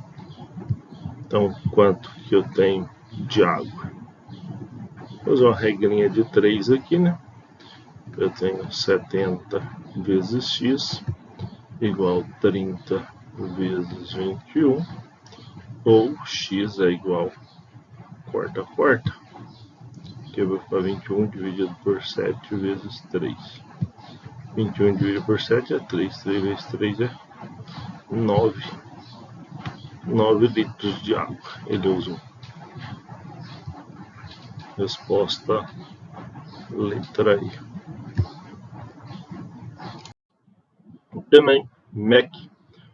Então, quanto que eu tenho de água? Vou fazer uma regrinha de 3 aqui, né? Eu tenho 70 vezes x igual 30 vezes 21, ou x é igual quarta, que eu vou ficar 21 dividido por 7 vezes 3. 21 dividido por 7 é 3, 3 vezes 3 é 9. 9 litros de água ele usou. Resposta letra I. Também, MEC.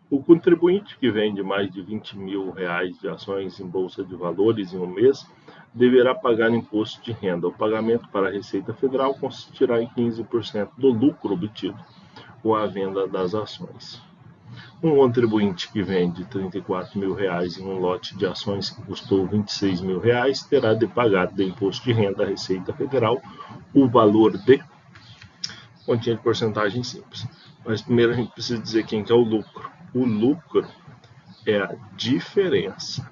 O contribuinte que vende mais de R$20 mil de ações em bolsa de valores em um mês deverá pagar imposto de renda. O pagamento para a Receita Federal consistirá em 15% do lucro obtido com a venda das ações. Um contribuinte que vende R$34 mil em um lote de ações que custou R$26 mil terá de pagar de imposto de renda à Receita Federal o valor de continha de porcentagem simples. Mas primeiro a gente precisa dizer quem que é o lucro. O lucro é a diferença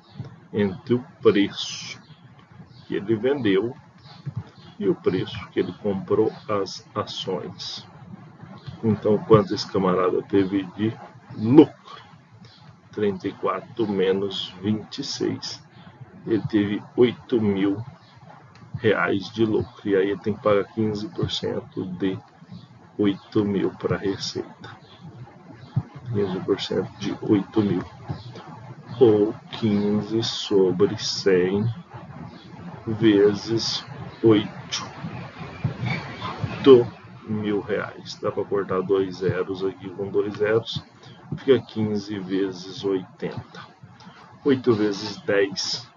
entre o preço que ele vendeu e o preço que ele comprou as ações. Então, quanto esse camarada teve de lucro? 34 menos 26. Ele teve R$8 mil de lucro. E aí ele tem que pagar 15% de 8 mil para a Receita. 15% de 8 mil. Ou 15 sobre 100 vezes 8 mil. Dá para cortar 2 zeros aqui com 2 zeros. Fica 15 vezes 80. 8 vezes 10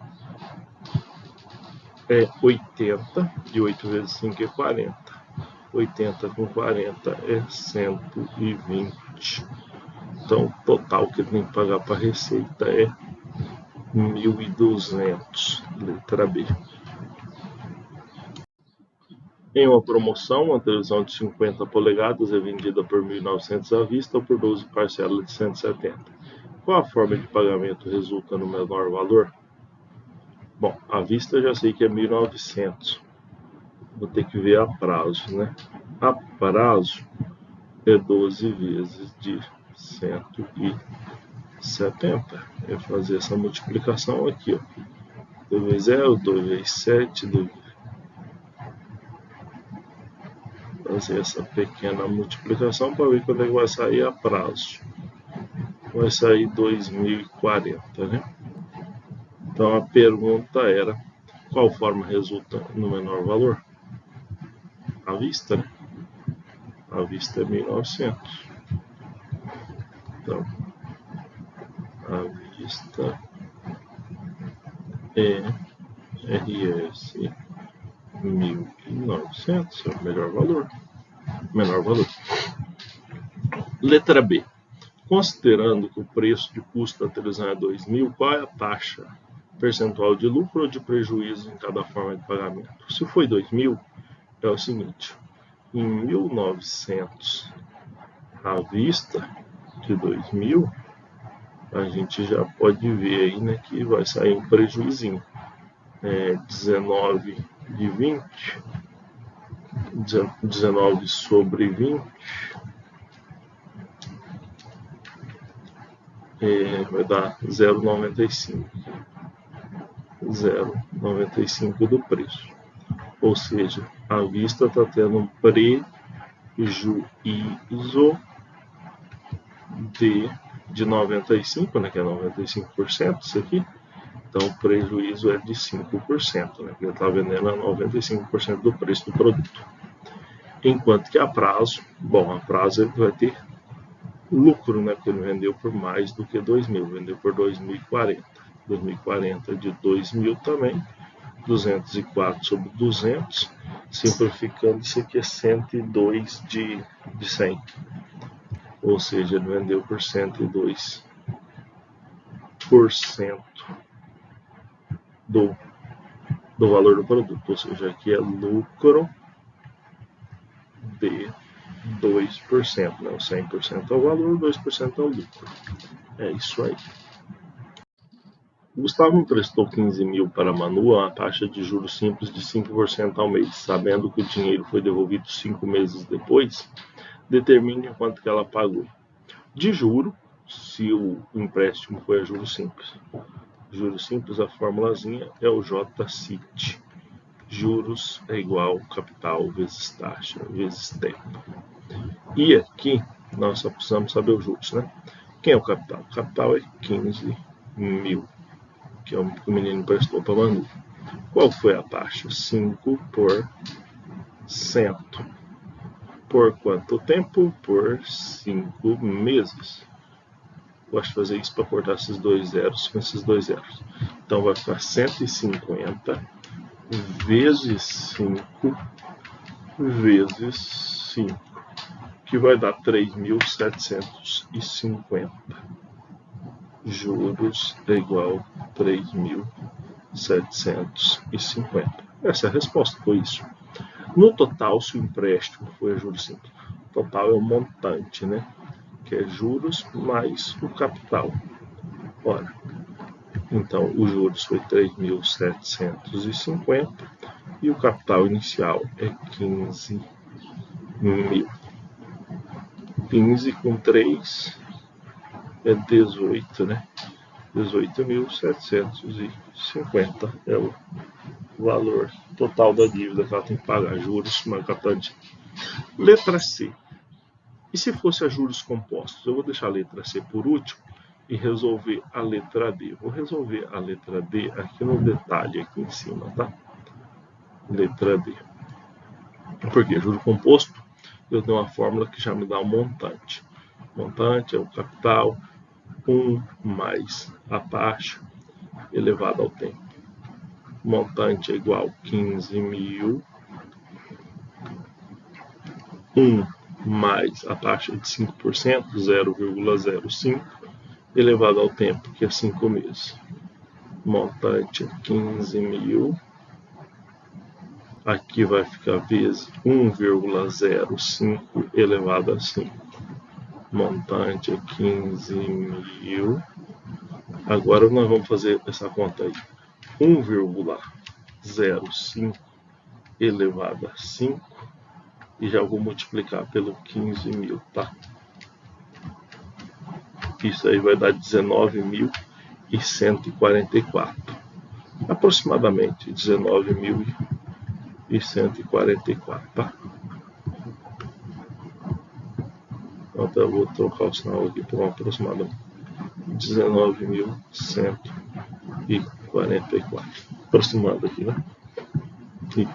é 80. E 8 vezes 5 é 40. 80 com 40 é 120. Então, o total que ele tem que pagar para a Receita é 1.200. Letra B. Em uma promoção, uma televisão de 50 polegadas é vendida por R$ 1.900 à vista ou por 12 parcelas de 170. Qual a forma de pagamento resulta no menor valor? Bom, à vista eu já sei que é 1.900. Vou ter que ver a prazo, né? A prazo é 12 vezes de 170. É fazer essa multiplicação aqui, ó. 2 vezes 0, 2 vezes 7, 2 fazer essa pequena multiplicação para ver quando é que vai sair a prazo. Vai sair 2040, né? Então a pergunta era: qual forma resulta no menor valor? À vista, né? À vista é 1.900. Então, à vista é RS 1.900, é o melhor valor. Menor valor. Letra B. Considerando que o preço de custo da televisão é 2.000, qual é a taxa percentual de lucro ou de prejuízo em cada forma de pagamento? Se foi 2.000, é o seguinte: em 1.900 à vista de 2.000, a gente já pode ver aí, né, que vai sair um prejuízinho. 19 de 20, 19 sobre 20, vai dar 0,95. 0,95 do preço. Ou seja, a vista está tendo um prejuízo de 95, né, que é 95% isso aqui. Então, o prejuízo é de 5%, né, porque ele está vendendo a 95% do preço do produto. Enquanto que a prazo, a prazo ele vai ter lucro, né, porque ele vendeu por mais do que 2.000, vendeu por 2.040. 2040 de 2.000 também, 204 sobre 200, simplificando, isso aqui é 102 de 100. Ou seja, ele vendeu por 102% do valor do produto. Ou seja, aqui é lucro de 2%. Né? O 100% é o valor, 2% é o lucro. É isso aí. Gustavo emprestou 15.000 para Manu a uma taxa de juros simples de 5% ao mês. Sabendo que o dinheiro foi devolvido 5 meses depois, determine quanto que ela pagou. De juro, se o empréstimo foi a juros simples. Juros simples, a formulazinha é o JCIT. Juros é igual capital vezes taxa vezes tempo. E aqui nós só precisamos saber os juros, né? Quem é o capital? O capital é 15.000, que é o que o menino emprestou para Manu. Qual foi a taxa? 5%. Por quanto tempo? Por 5 meses. Gosto de fazer isso para cortar esses dois zeros com esses dois zeros. Então vai ficar 150 vezes 5 vezes 5, que vai dar 3.750. Juros é igual a 3.750. Essa é a resposta, foi isso. No total, se o empréstimo foi a juros simples, o total é o montante, né? Que é juros mais o capital. Ora, então o juros foi 3.750 e o capital inicial é 15.000. 15 com 3 é 18, né? 18.750 é o valor total da dívida que ela tem que pagar, juros mais capital de. Letra C. E se fosse a juros compostos? Eu vou deixar a letra C por último e resolver a letra D. Vou resolver a letra D aqui no detalhe, aqui em cima, tá? Letra D. Porque juro composto, eu tenho uma fórmula que já me dá um montante. Montante é o capital, 1 mais a taxa elevado ao tempo. Montante é igual a 15.000. 1 mais a taxa de 5%, 0,05, elevado ao tempo, que é 5 meses. Montante é 15.000. Aqui vai ficar vezes 1,05 elevado a 5. Montante é 15.000. Agora nós vamos fazer essa conta aí. 1,05 elevado a 5. E já vou multiplicar pelo 15.000, tá? Isso aí vai dar 19.144. Aproximadamente 19.144, tá? Então eu vou trocar o sinal aqui por um aproximado. 19.144. Aproximado aqui, né? E,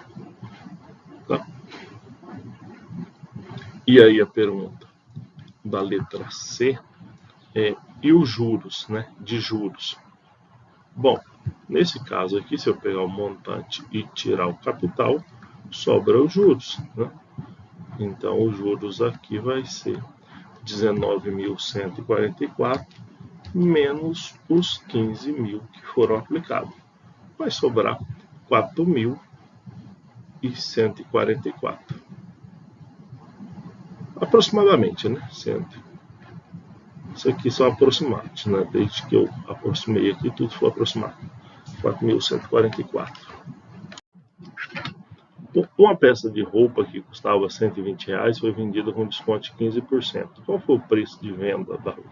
tá? E aí a pergunta da letra C é: e os juros, né? De juros. Bom, nesse caso aqui, se eu pegar o montante e tirar o capital, sobra os juros, né? Então, os juros aqui vai ser 19.144 menos os 15.000 que foram aplicados. Vai sobrar 4.144. Aproximadamente, né? Isso aqui são aproximados, né? Desde que eu aproximei aqui, tudo foi aproximado. 4.144. Uma peça de roupa que custava R$120 foi vendida com desconto de 15%. Qual foi o preço de venda da roupa?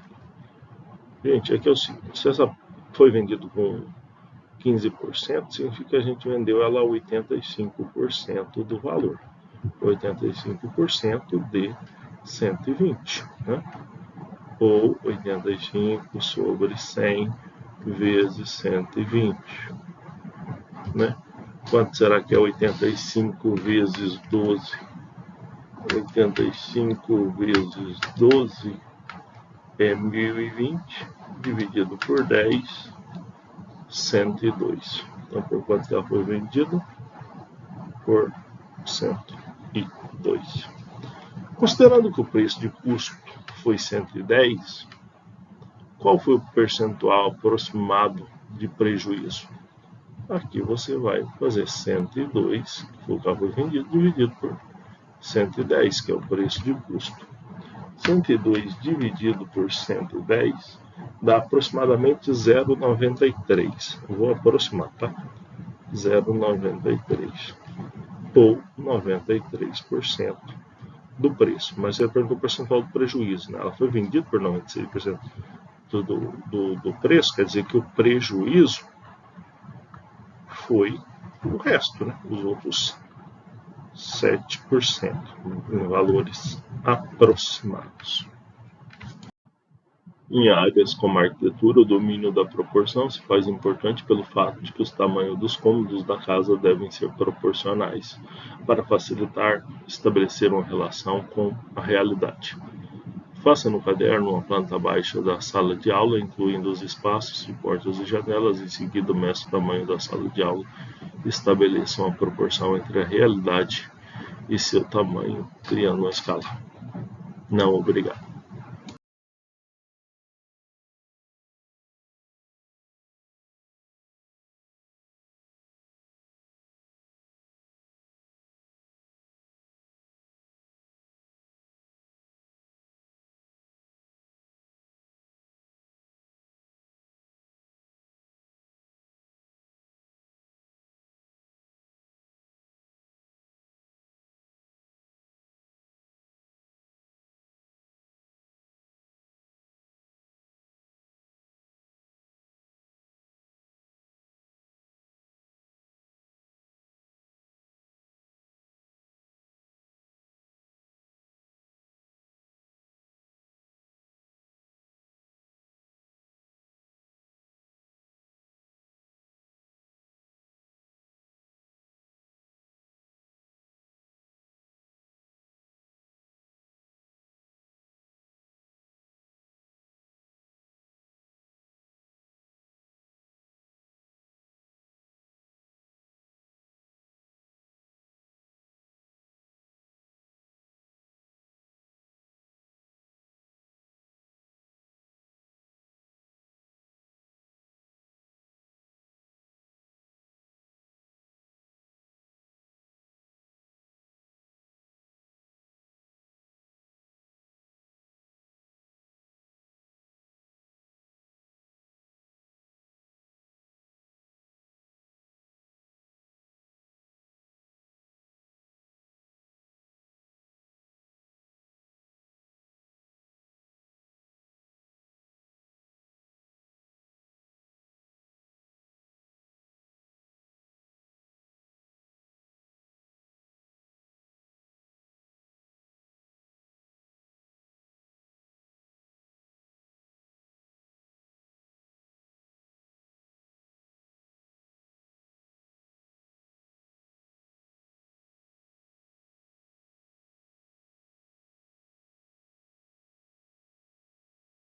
Gente, aqui é o seguinte, se essa foi vendida com 15%, significa que a gente vendeu ela a 85% do valor. 85% de 120, né? Ou 85 sobre 100 vezes 120, né? Quanto será que é 85 vezes 12? 85 vezes 12 é 1020, dividido por 10, 102. Então, por quanto ela foi vendida? Por 102. Considerando que o preço de custo foi 110, qual foi o percentual aproximado de prejuízo? Aqui você vai fazer 102, que foi o que foi vendido, dividido por 110, que é o preço de custo. 102 dividido por 110 dá aproximadamente 0,93. Vou aproximar, tá? 0,93. Ou 93% do preço. Mas você perguntou o percentual do prejuízo, né? Ela foi vendida por 96% do preço, quer dizer que o prejuízo foi o resto, né? Os outros 7% em valores aproximados. Em áreas como a arquitetura, o domínio da proporção se faz importante pelo fato de que os tamanhos dos cômodos da casa devem ser proporcionais, para facilitar estabelecer uma relação com a realidade. Faça no caderno uma planta baixa da sala de aula, incluindo os espaços de portas e janelas. Em seguida, meça o tamanho da sala de aula e estabeleça uma proporção entre a realidade e seu tamanho, criando uma escala. Não, obrigado.